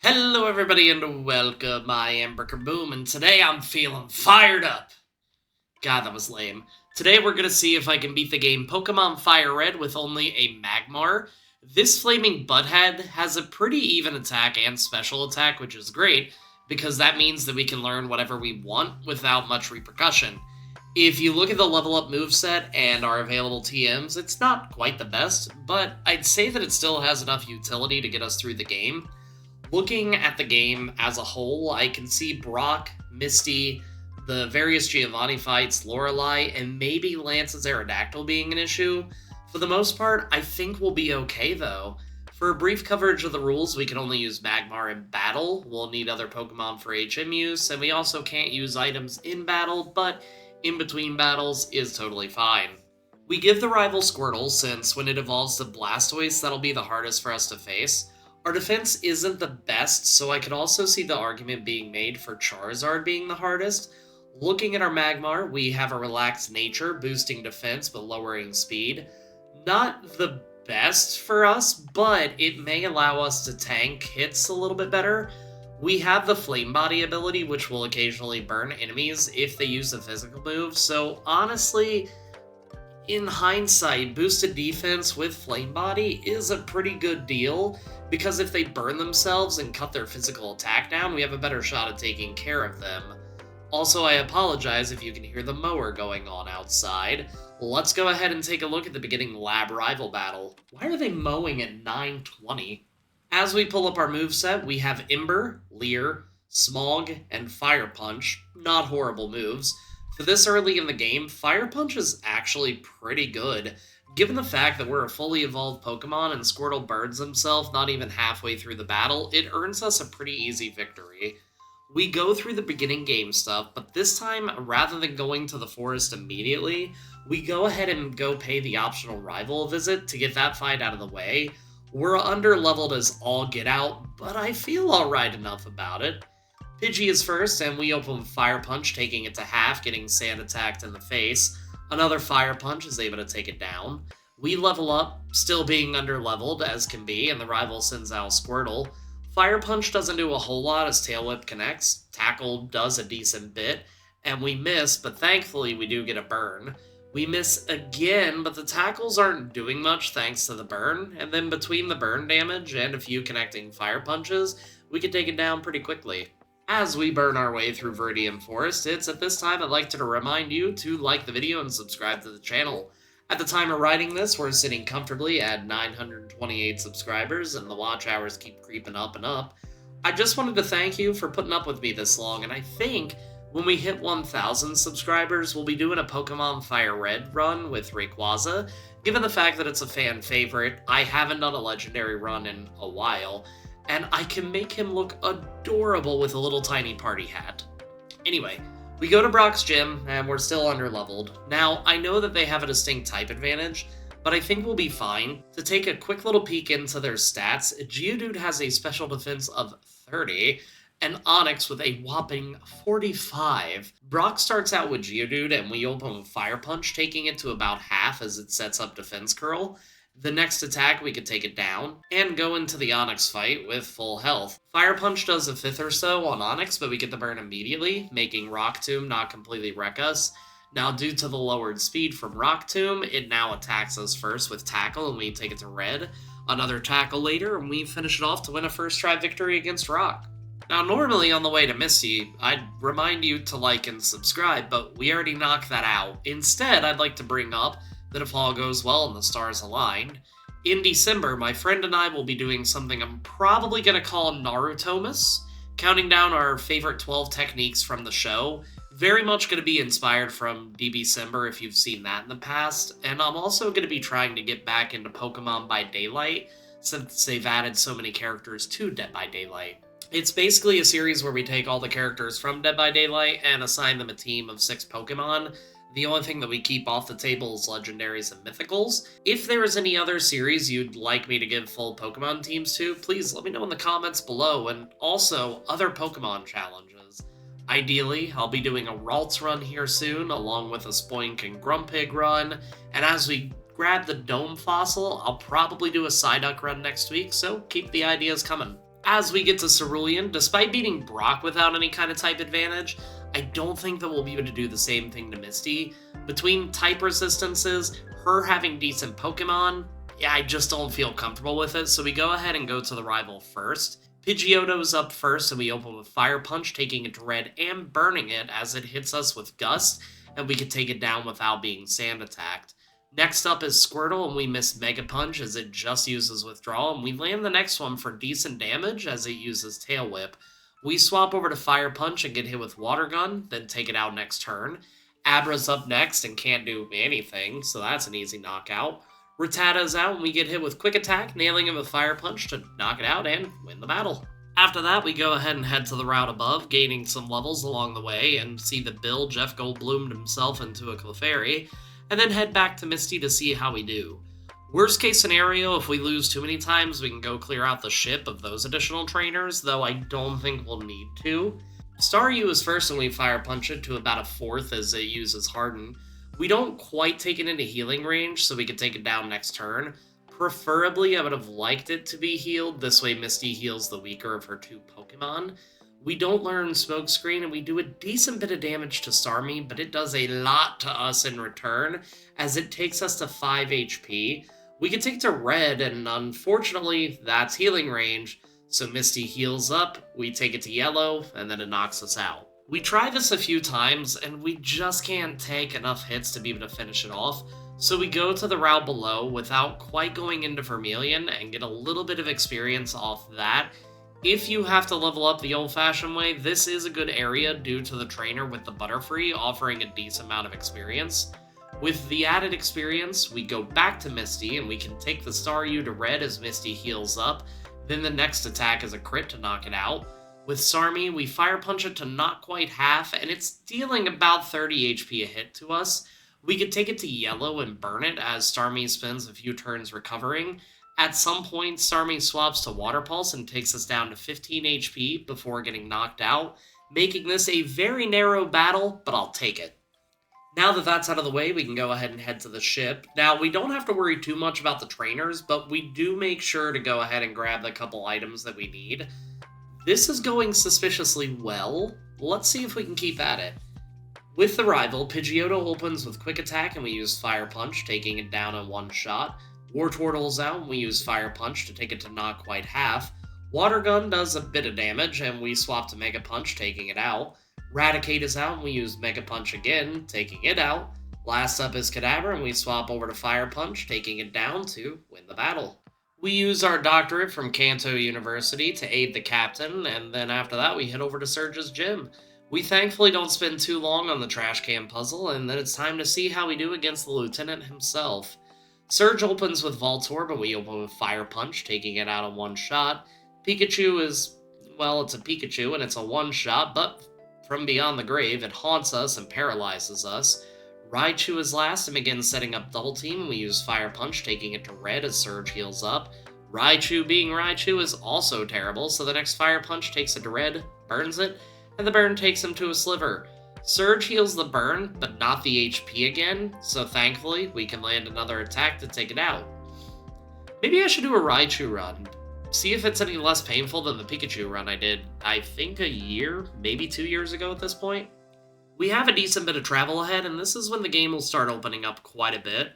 Hello everybody and welcome, I am Bricker Boom, and today I'm feeling fired up. God, that was lame. Today we're gonna see if I can beat the game Pokemon FireRed with only a Magmar. This flaming butthead has a pretty even attack and special attack, which is great, because that means that we can learn whatever we want without much repercussion. If you look at the level up moveset and our available TMs, it's not quite the best, but I'd say that it still has enough utility to get us through the game. Looking at the game as a whole, I can see Brock, Misty, the various Giovanni fights, Lorelei, and maybe Lance's Aerodactyl being an issue. For the most part, I think we'll be okay though. For a brief coverage of the rules, we can only use Magmar in battle. We'll need other Pokemon for HM use, and we also can't use items in battle, but in between battles is totally fine. We give the rival Squirtle, since when it evolves to Blastoise, that'll be the hardest for us to face. Our defense isn't the best, so I could also see the argument being made for Charizard being the hardest. Looking at our Magmar, we have a relaxed nature, boosting defense but lowering speed. Not the best for us, but it may allow us to tank hits a little bit better. We have the Flame Body ability, which will occasionally burn enemies if they use the physical move, so honestly, in hindsight, boosted defense with Flame Body is a pretty good deal, because if they burn themselves and cut their physical attack down, we have a better shot at taking care of them. Also, I apologize if you can hear the mower going on outside. Let's go ahead and take a look at the beginning lab rival battle. Why are they mowing at 9:20? As we pull up our moveset, we have Ember, Leer, Smog, and Fire Punch. Not horrible moves. For this early in the game, Fire Punch is actually pretty good. Given the fact that we're a fully evolved Pokemon and Squirtle burns himself not even halfway through the battle, it earns us a pretty easy victory. We go through the beginning game stuff, but this time, rather than going to the forest immediately, we go ahead and go pay the optional rival visit to get that fight out of the way. We're under-leveled as all get out, but I feel alright enough about it. Pidgey is first, and we open with Fire Punch, taking it to half, getting sand attacked in the face. Another Fire Punch is able to take it down. We level up, still being under-leveled as can be, and the rival sends out Squirtle. Fire Punch doesn't do a whole lot as Tail Whip connects. Tackle does a decent bit, and we miss, but thankfully we do get a burn. We miss again, but the tackles aren't doing much thanks to the burn, and then between the burn damage and a few connecting Fire Punches, we can take it down pretty quickly. As we burn our way through Viridian Forest, it's at this time I'd like to remind you to like the video and subscribe to the channel. At the time of writing this, we're sitting comfortably at 928 subscribers, and the watch hours keep creeping up and up. I just wanted to thank you for putting up with me this long, and I think when we hit 1,000 subscribers, we'll be doing a Pokemon FireRed run with Rayquaza. Given the fact that it's a fan favorite, I haven't done a legendary run in a while, and I can make him look adorable with a little tiny party hat. Anyway, we go to Brock's gym, and we're still under-leveled. Now, I know that they have a distinct type advantage, but I think we'll be fine. To take a quick little peek into their stats, Geodude has a special defense of 30, and Onix with a whopping 45. Brock starts out with Geodude, and we open with Fire Punch, taking it to about half as it sets up Defense Curl. The next attack, we could take it down, and go into the Onix fight with full health. Fire Punch does a fifth or so on Onix, but we get the burn immediately, making Rock Tomb not completely wreck us. Now, due to the lowered speed from Rock Tomb, it now attacks us first with Tackle, and we take it to red. Another Tackle later, and we finish it off to win a first try victory against Rock. Now, normally on the way to Misty, I'd remind you to like and subscribe, but we already knocked that out. Instead, I'd like to bring up that if all goes well and the stars align, in December, my friend and I will be doing something I'm probably going to call Narutomas, counting down our favorite 12 techniques from the show. Very much going to be inspired from December if you've seen that in the past, and I'm also going to be trying to get back into Pokemon by Daylight, since they've added so many characters to Dead by Daylight. It's basically a series where we take all the characters from Dead by Daylight and assign them a team of 6 Pokemon. The only thing that we keep off the table is legendaries and mythicals. If there is any other series you'd like me to give full Pokemon teams to, please let me know in the comments below, and also other Pokemon challenges. Ideally, I'll be doing a Ralts run here soon, along with a Spoink and Grumpig run, and as we grab the Dome Fossil, I'll probably do a Psyduck run next week, so keep the ideas coming. As we get to Cerulean, despite beating Brock without any kind of type advantage, I don't think that we'll be able to do the same thing to Misty. Between type resistances, her having decent Pokemon, yeah, I just don't feel comfortable with it, so we go ahead and go to the rival first. Pidgeotto's up first, and we open with Fire Punch, taking it to red and burning it as it hits us with Gust, and we can take it down without being sand attacked. Next up is Squirtle, and we miss Mega Punch as it just uses Withdrawal, and we land the next one for decent damage as it uses Tail Whip. We swap over to Fire Punch and get hit with Water Gun, then take it out next turn. Abra's up next and can't do anything, so that's an easy knockout. Rattata's out and we get hit with Quick Attack, nailing him with Fire Punch to knock it out and win the battle. After that, we go ahead and head to the route above, gaining some levels along the way, and see that Jeff Goldblumed himself into a Clefairy, and then head back to Misty to see how we do. Worst case scenario, if we lose too many times, we can go clear out the ship of those additional trainers, though I don't think we'll need to. Staryu is first and we Fire Punch it to about a fourth as it uses Harden. We don't quite take it into healing range, so we can take it down next turn. Preferably, I would have liked it to be healed, this way Misty heals the weaker of her two Pokemon. We don't learn Smokescreen, and we do a decent bit of damage to Starmie, but it does a lot to us in return, as it takes us to 5 HP. We can take it to red, and unfortunately, that's healing range, so Misty heals up, we take it to yellow, and then it knocks us out. We try this a few times, and we just can't take enough hits to be able to finish it off, so we go to the route below without quite going into Vermilion and get a little bit of experience off that. If you have to level up the old-fashioned way, this is a good area due to the trainer with the Butterfree offering a decent amount of experience. With the added experience, we go back to Misty and we can take the Staryu to red as Misty heals up, then the next attack is a crit to knock it out. With Starmie, we Fire Punch it to not quite half, and it's dealing about 30 HP a hit to us. We could take it to yellow and burn it as Starmie spends a few turns recovering. At some point, Starmie swaps to Water Pulse and takes us down to 15 HP before getting knocked out, making this a very narrow battle, but I'll take it. Now that that's out of the way, we can go ahead and head to the ship. Now, we don't have to worry too much about the trainers, but we do make sure to go ahead and grab the couple items that we need. This is going suspiciously well. Let's see if we can keep at it. With the rival, Pidgeotto opens with Quick Attack and we use Fire Punch, taking it down in one shot. Wartortle's out and we use Fire Punch to take it to not quite half. Water Gun does a bit of damage and we swap to Mega Punch, taking it out. Raticate is out and we use Mega Punch again, taking it out. Last up is Kadabra and we swap over to Fire Punch, taking it down to win the battle. We use our doctorate from Kanto University to aid the captain, and then after that we head over to Surge's gym. We thankfully don't spend too long on the trash can puzzle, and then it's time to see how we do against the lieutenant himself. Surge opens with Voltorb, and we open with Fire Punch, taking it out in one shot. Pikachu is, well, it's a Pikachu, and it's a one-shot, but from beyond the grave, it haunts us and paralyzes us. Raichu is last and begins setting up Double Team, and we use Fire Punch, taking it to red as Surge heals up. Raichu being Raichu is also terrible, so the next Fire Punch takes it to red, burns it, and the burn takes him to a sliver. Surge heals the burn, but not the HP again, so thankfully we can land another attack to take it out. Maybe I should do a Raichu run. See if it's any less painful than the Pikachu run I did, I think a year, maybe 2 years ago at this point. We have a decent bit of travel ahead, and this is when the game will start opening up quite a bit.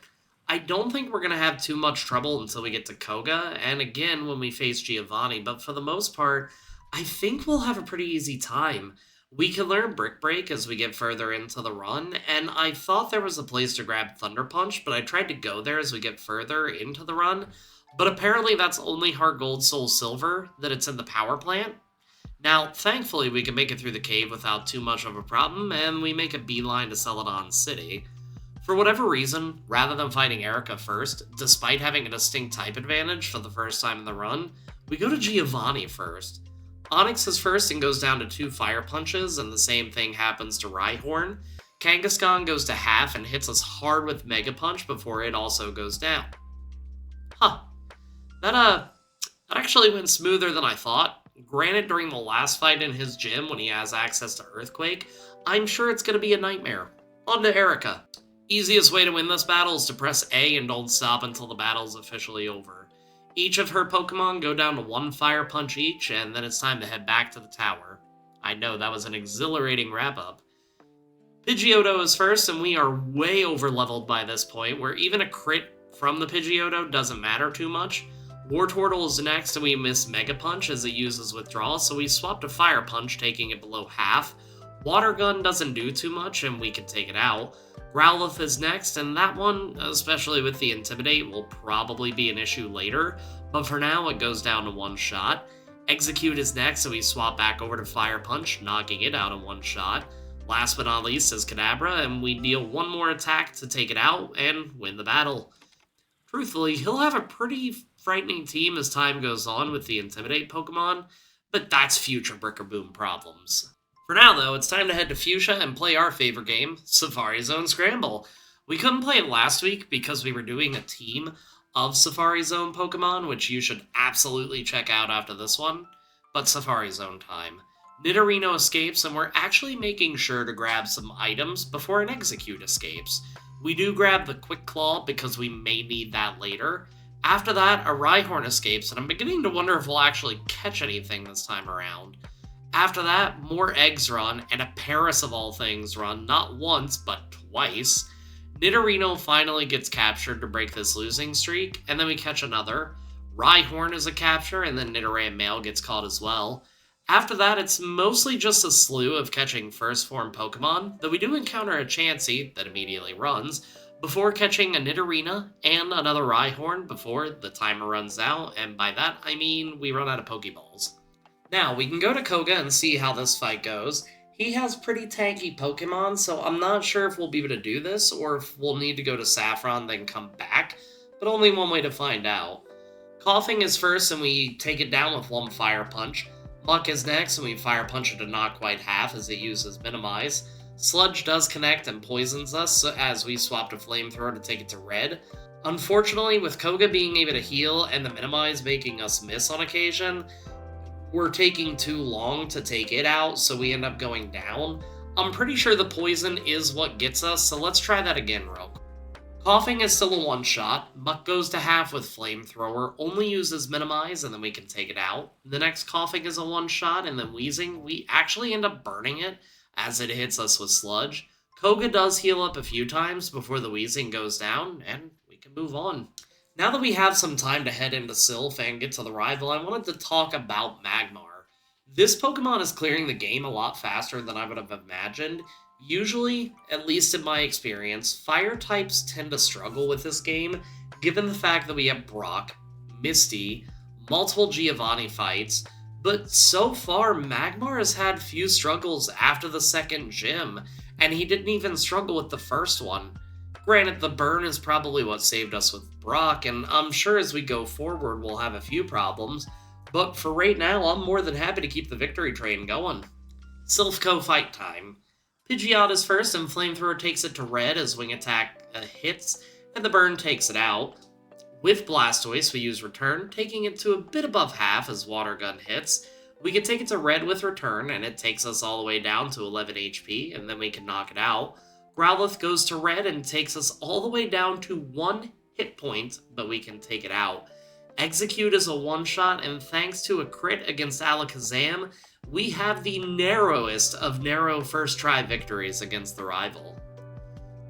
I don't think we're going to have too much trouble until we get to Koga, and again when we face Giovanni, but for the most part, I think we'll have a pretty easy time. We can learn Brick Break as we get further into the run, and I thought there was a place to grab Thunder Punch, but I tried to go there as we get further into the run, but apparently that's only Heart Gold Soul Silver, that it's in the power plant. Now, thankfully, we can make it through the cave without too much of a problem, and we make a beeline to Celadon City. For whatever reason, rather than fighting Erika first, despite having a distinct type advantage for the first time in the run, we go to Giovanni first. Onix is first and goes down to 2 Fire Punches, and the same thing happens to Rhyhorn. Kangaskhan goes to half and hits us hard with Mega Punch before it also goes down. That actually went smoother than I thought. Granted, during the last fight in his gym when he has access to Earthquake, I'm sure it's going to be a nightmare. On to Erika. Easiest way to win this battle is to press A and don't stop until the battle's officially over. Each of her Pokemon go down to 1 Fire Punch each, and then it's time to head back to the tower. I know, that was an exhilarating wrap-up. Pidgeotto is first, and we are way over-leveled by this point, where even a crit from the Pidgeotto doesn't matter too much. Wartortle is next, and we miss Mega Punch as it uses Withdrawal, so we swap to Fire Punch, taking it below half. Water Gun doesn't do too much, and we can take it out. Growlithe is next, and that one, especially with the Intimidate, will probably be an issue later, but for now it goes down to 1 shot. Execute is next, so we swap back over to Fire Punch, knocking it out in 1 shot. Last but not least is Kadabra, and we deal 1 more attack to take it out and win the battle. Truthfully, he'll have a pretty frightening team as time goes on with the Intimidate Pokemon, but that's future Bricker Boom problems. For now, though, it's time to head to Fuchsia and play our favorite game, Safari Zone Scramble. We couldn't play it last week because we were doing a team of Safari Zone Pokemon, which you should absolutely check out after this one, but Safari Zone time. Nidorino escapes, and we're actually making sure to grab some items before an Execute escapes. We do grab the Quick Claw because we may need that later. After that, a Rhyhorn escapes, and I'm beginning to wonder if we'll actually catch anything this time around. After that, more eggs run, and a Paris of all things run, not once, but twice. Nidorino finally gets captured to break this losing streak, and then we catch another. Rhyhorn is a capture, and then Nidoran Male gets caught as well. After that, it's mostly just a slew of catching first form Pokemon, though we do encounter a Chansey that immediately runs, before catching a Nidorina and another Rhyhorn before the timer runs out, and by that I mean we run out of Pokeballs. Now, we can go to Koga and see how this fight goes. He has pretty tanky Pokemon, so I'm not sure if we'll be able to do this, or if we'll need to go to Saffron then come back, but only one way to find out. Coughing is first, and we take it down with 1 Fire Punch. Muck is next, and we Fire Punch it to not quite half as it uses Minimize. Sludge does connect and poisons us as we swap to Flamethrower to take it to red. Unfortunately, with Koga being able to heal and the Minimize making us miss on occasion, we're taking too long to take it out, so we end up going down. I'm pretty sure the poison is what gets us, so let's try that again real quick. Coughing is still a 1-shot. Muck goes to half with Flamethrower, only uses Minimize, and then we can take it out. The next Coughing is a 1-shot, and then Wheezing, we actually end up burning it as it hits us with Sludge. Koga does heal up a few times before the Wheezing goes down, and we can move on. Now that we have some time to head into Silph and get to the rival, I wanted to talk about Magmar. This Pokemon is clearing the game a lot faster than I would have imagined. Usually, at least in my experience, fire types tend to struggle with this game, given the fact that we have Brock, Misty, multiple Giovanni fights, but so far Magmar has had few struggles after the second gym, and he didn't even struggle with the first one. Granted, the burn is probably what saved us with Brock, and I'm sure as we go forward we'll have a few problems, but for right now I'm more than happy to keep the victory train going. Silph Co fight time. Pidgeot is first, and Flamethrower takes it to red as Wing Attack hits, and the burn takes it out. With Blastoise, we use Return, taking it to a bit above half as Water Gun hits. We can take it to red with Return, and it takes us all the way down to 11 HP, and then we can knock it out. Growlithe goes to red and takes us all the way down to 1 hit point, but we can take it out. Execute is a 1-shot, and thanks to a crit against Alakazam, we have the narrowest of narrow first try victories against the rival.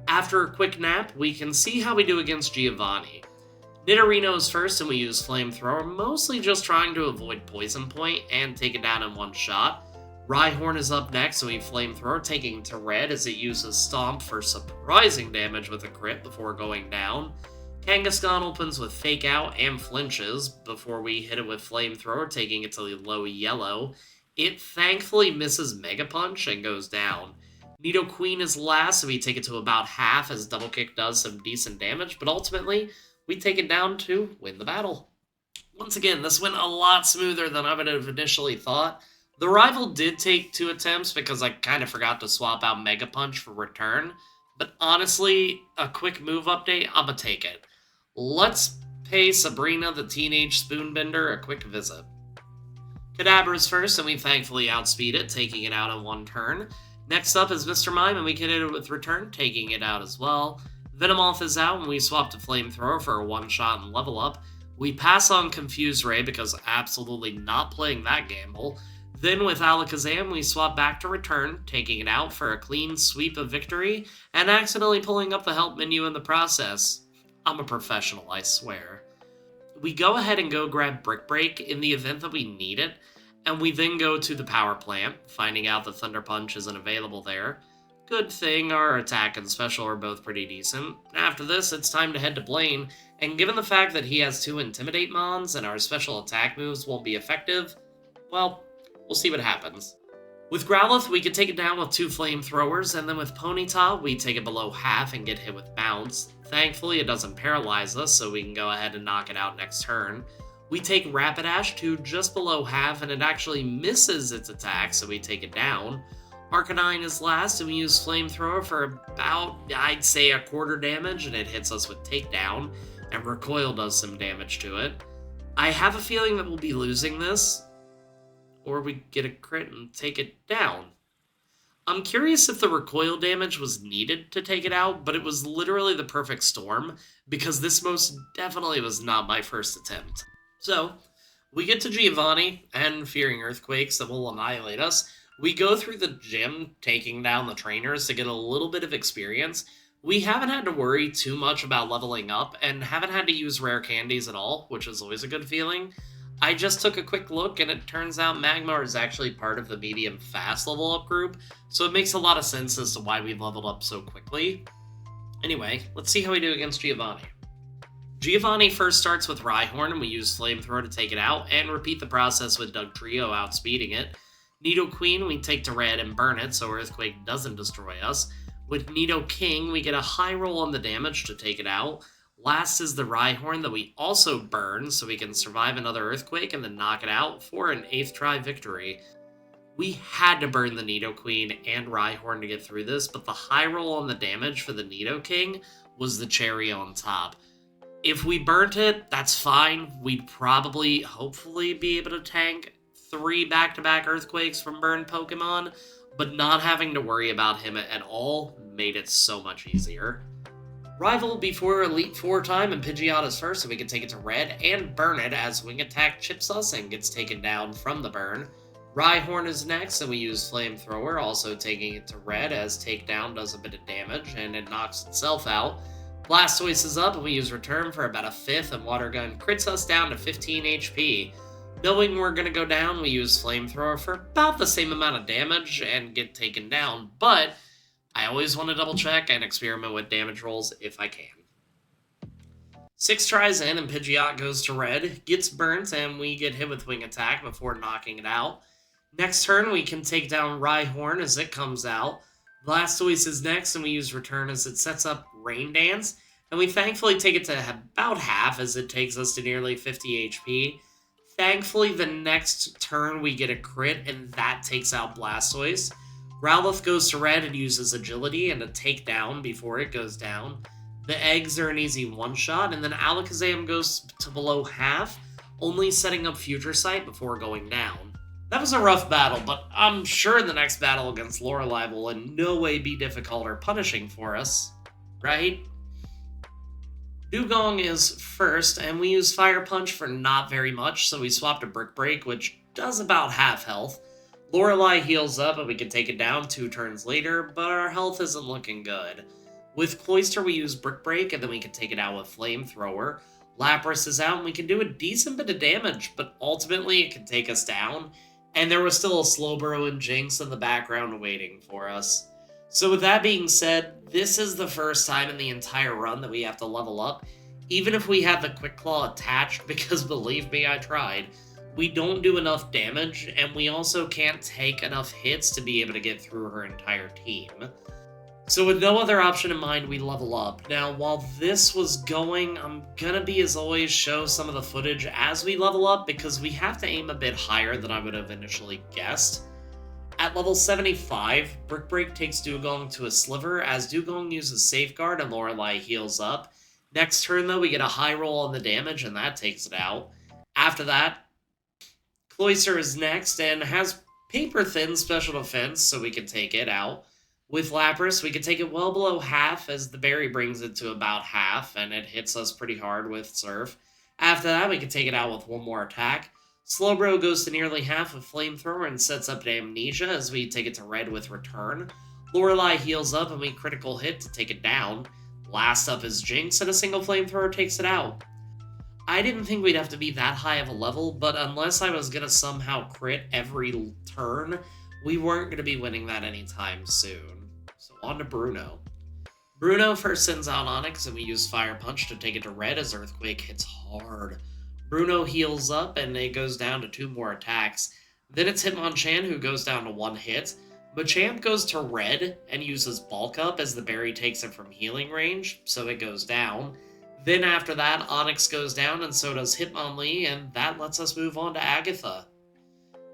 After a quick nap, we can see how we do against Giovanni. Nidorino is first, and we use Flamethrower, mostly just trying to avoid Poison Point and take it down in 1 shot. Rhyhorn is up next, and we Flamethrower, taking it to red as it uses Stomp for surprising damage with a crit before going down. Kangaskhan opens with Fake Out and flinches before we hit it with Flamethrower, taking it to low yellow. It thankfully misses Mega Punch and goes down. Nidoqueen is last, so we take it to about half as Double Kick does some decent damage, but ultimately, we take it down to win the battle. Once again, this went a lot smoother than I would have initially thought. The rival did take 2 attempts because I kind of forgot to swap out Mega Punch for Return, but honestly, a quick move update, I'ma take it. Let's pay Sabrina the Teenage Spoonbender a quick visit. Kadabra's first, and we thankfully outspeed it, taking it out in 1 turn. Next up is Mr. Mime, and we can hit it with Return, taking it out as well. Venomoth is out, and we swap to Flamethrower for a 1-shot and level up. We pass on Confuse Ray because absolutely not playing that gamble. Then with Alakazam, we swap back to Return, taking it out for a clean sweep of victory, and accidentally pulling up the help menu in the process. I'm a professional, I swear. We go ahead and go grab Brick Break in the event that we need it, and we then go to the power plant, finding out that Thunder Punch isn't available there. Good thing our attack and special are both pretty decent. After this, it's time to head to Blaine, and given the fact that he has 2 Intimidate Mons and our special attack moves won't be effective, well, we'll see what happens. With Growlithe, we can take it down with 2 Flamethrowers, and then with Ponyta, we take it below half and get hit with Bounce. Thankfully, it doesn't paralyze us, so we can go ahead and knock it out next turn. We take Rapidash to just below half, and it actually misses its attack, so we take it down. Arcanine is last, and we use Flamethrower for about, I'd say, a quarter damage, and it hits us with Takedown, and Recoil does some damage to it. I have a feeling that we'll be losing this, or we get a crit and take it down. I'm curious if the recoil damage was needed to take it out, but it was literally the perfect storm, because this most definitely was not my first attempt. So, we get to Giovanni, and fearing earthquakes that will annihilate us, we go through the gym, taking down the trainers to get a little bit of experience. We haven't had to worry too much about leveling up, and haven't had to use rare candies at all, which is always a good feeling. I just took a quick look, and it turns out Magmar is actually part of the medium fast level up group, so it makes a lot of sense as to why we've leveled up so quickly. Anyway, let's see how we do against Giovanni. Giovanni first starts with Rhyhorn, and we use Flamethrower to take it out, and repeat the process with Dugtrio outspeeding it. Nidoqueen we take to red and burn it so Earthquake doesn't destroy us. With Nidoking, we get a high roll on the damage to take it out. Last is the Rhyhorn that we also burn, so we can survive another Earthquake and then knock it out for an 8th try victory. We had to burn the Nidoqueen and Rhyhorn to get through this, but the high roll on the damage for the Nidoking was the cherry on top. If we burnt it, that's fine. We'd probably, hopefully, be able to tank 3 back-to-back Earthquakes from burned Pokemon, but not having to worry about him at all made it so much easier. Rival before Elite 4 time, and Pidgeotto's first, so we can take it to red and burn it as Wing Attack chips us and gets taken down from the burn. Rhyhorn is next, and we use Flamethrower, also taking it to red as Takedown does a bit of damage and it knocks itself out. Blastoise is up, and we use Return for about a 5th, and Water Gun crits us down to 15 HP. Knowing we're going to go down, we use Flamethrower for about the same amount of damage and get taken down, but I always want to double check and experiment with damage rolls if I can. 6 tries in and Pidgeot goes to red, gets burnt, and we get hit with Wing Attack before knocking it out. Next turn, we can take down Rhyhorn as it comes out. Blastoise is next, and we use Return as it sets up Rain Dance, and we thankfully take it to about half as it takes us to nearly 50 HP. Thankfully, the next turn we get a crit, and that takes out Blastoise. Growlithe goes to red and uses Agility and a Takedown before it goes down. The eggs are an easy one-shot, and then Alakazam goes to below half, only setting up Future Sight before going down. That was a rough battle, but I'm sure the next battle against Lorelei will in no way be difficult or punishing for us, right? Dugong is first, and we use Fire Punch for not very much, so we swap to Brick Break, which does about half health. Lorelei heals up, and we can take it down 2 turns later, but our health isn't looking good. With Cloyster, we use Brick Break, and then we can take it out with Flamethrower. Lapras is out, and we can do a decent bit of damage, but ultimately it can take us down, and there was still a Slowbro and Jinx in the background waiting for us. So with that being said, this is the first time in the entire run that we have to level up, even if we have the Quick Claw attached, because believe me, I tried. We don't do enough damage, and we also can't take enough hits to be able to get through her entire team. So with no other option in mind, we level up. Now, while this was going, I'm gonna be, as always, show some of the footage as we level up, because we have to aim a bit higher than I would have initially guessed. At level 75, Brick Break takes Dugong to a sliver, as Dugong uses Safeguard and Lorelei heals up. Next turn, though, we get a high roll on the damage, and that takes it out. After that, Cloyster is next, and has paper-thin special defense, so we can take it out. With Lapras, we can take it well below half, as the berry brings it to about half, and it hits us pretty hard with Surf. After that, we can take it out with one more attack. Slowbro goes to nearly half with Flamethrower and sets up to Amnesia as we take it to red with Return. Lorelei heals up and we critical hit to take it down. Last up is Jinx and a single Flamethrower takes it out. I didn't think we'd have to be that high of a level, but unless I was going to somehow crit every turn, we weren't going to be winning that anytime soon. So on to Bruno. Bruno first sends out Onyx and we use Fire Punch to take it to red as Earthquake hits hard. Bruno heals up and it goes down to 2 more attacks. Then it's Hitmonchan who goes down to 1 hit. Machamp goes to red and uses Bulk Up as the berry takes it from healing range, so it goes down. Then after that, Onyx goes down and so does Hitmonlee, and that lets us move on to Agatha.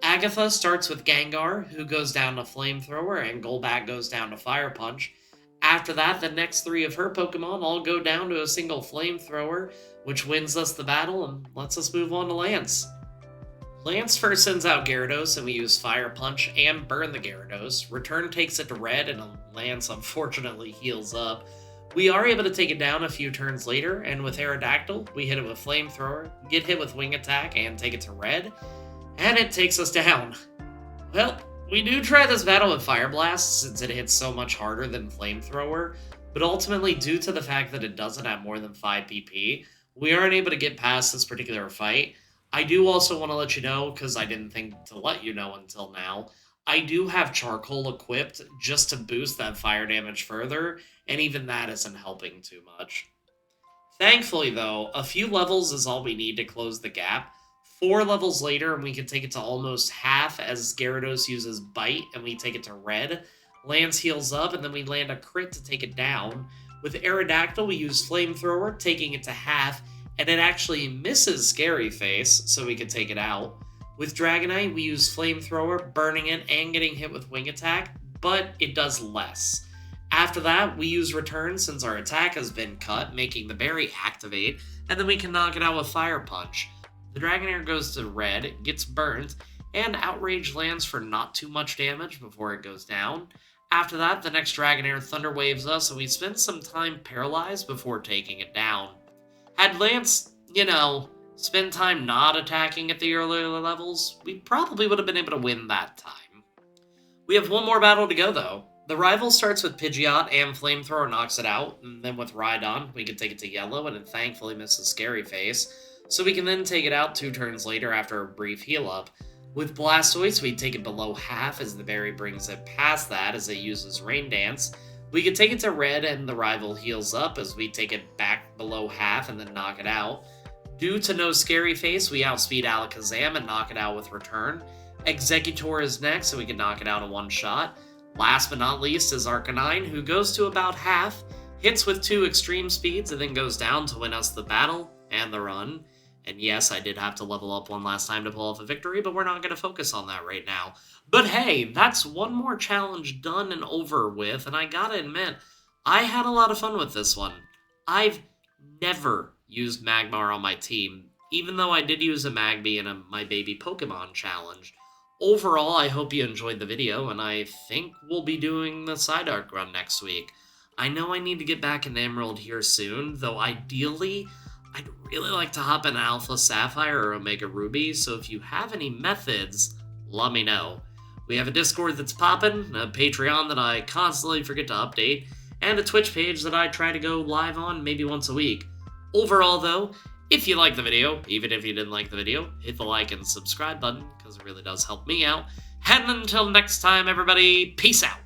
Agatha starts with Gengar, who goes down to Flamethrower, and Golbat goes down to Fire Punch. After that, the next 3 of her Pokemon all go down to a single Flamethrower, which wins us the battle and lets us move on to Lance. Lance first sends out Gyarados, and we use Fire Punch and burn the Gyarados. Return takes it to red, and Lance unfortunately heals up. We are able to take it down a few turns later, and with Aerodactyl, we hit it with Flamethrower, get hit with Wing Attack, and take it to red, and it takes us down. Well, we do try this battle with Fire Blast, since it hits so much harder than Flamethrower, but ultimately, due to the fact that it doesn't have more than 5 PP, we aren't able to get past this particular fight. I do also want to let you know, because I didn't think to let you know until now, I do have Charcoal equipped just to boost that fire damage further, and even that isn't helping too much. Thankfully, though, a few levels is all we need to close the gap. 4 levels later, and we can take it to almost half as Gyarados uses Bite, and we take it to red. Lance heals up, and then we land a crit to take it down. With Aerodactyl, we use Flamethrower, taking it to half, and it actually misses Scary Face, so we can take it out. With Dragonite, we use Flamethrower, burning it and getting hit with Wing Attack, but it does less. After that, we use Return since our attack has been cut, making the berry activate, and then we can knock it out with Fire Punch. The Dragonair goes to red, gets burnt, and Outrage lands for not too much damage before it goes down. After that, the next Dragonair Thunder Waves us, and we spend some time paralyzed before taking it down. Had Lance, spend time not attacking at the earlier levels, we probably would have been able to win that time. We have one more battle to go, though. The rival starts with Pidgeot, and Flamethrower knocks it out, and then with Rhydon, we can take it to yellow, and it thankfully misses Scary Face, so we can then take it out 2 turns later after a brief heal-up. With Blastoise, we take it below half as the berry brings it past that as it uses Rain Dance. We can take it to red, and the rival heals up as we take it back below half and then knock it out. Due to no Scary Face, we outspeed Alakazam and knock it out with Return. Exeggutor is next, so we can knock it out in 1 shot. Last but not least is Arcanine, who goes to about half, hits with 2 extreme speeds, and then goes down to win us the battle and the run. And yes, I did have to level up one last time to pull off a victory, but we're not going to focus on that right now. But hey, that's one more challenge done and over with, and I gotta admit, I had a lot of fun with this one. I've never used Magmar on my team, even though I did use a Magby in my baby Pokemon challenge. Overall, I hope you enjoyed the video, and I think we'll be doing the side arc run next week. I know I need to get back in Emerald here soon, though ideally, I'd really like to hop in Alpha Sapphire or Omega Ruby, so if you have any methods, let me know. We have a Discord that's poppin', a Patreon that I constantly forget to update, and a Twitch page that I try to go live on maybe once a week. Overall, though, if you liked the video, even if you didn't like the video, hit the like and subscribe button, because it really does help me out. And until next time, everybody, peace out!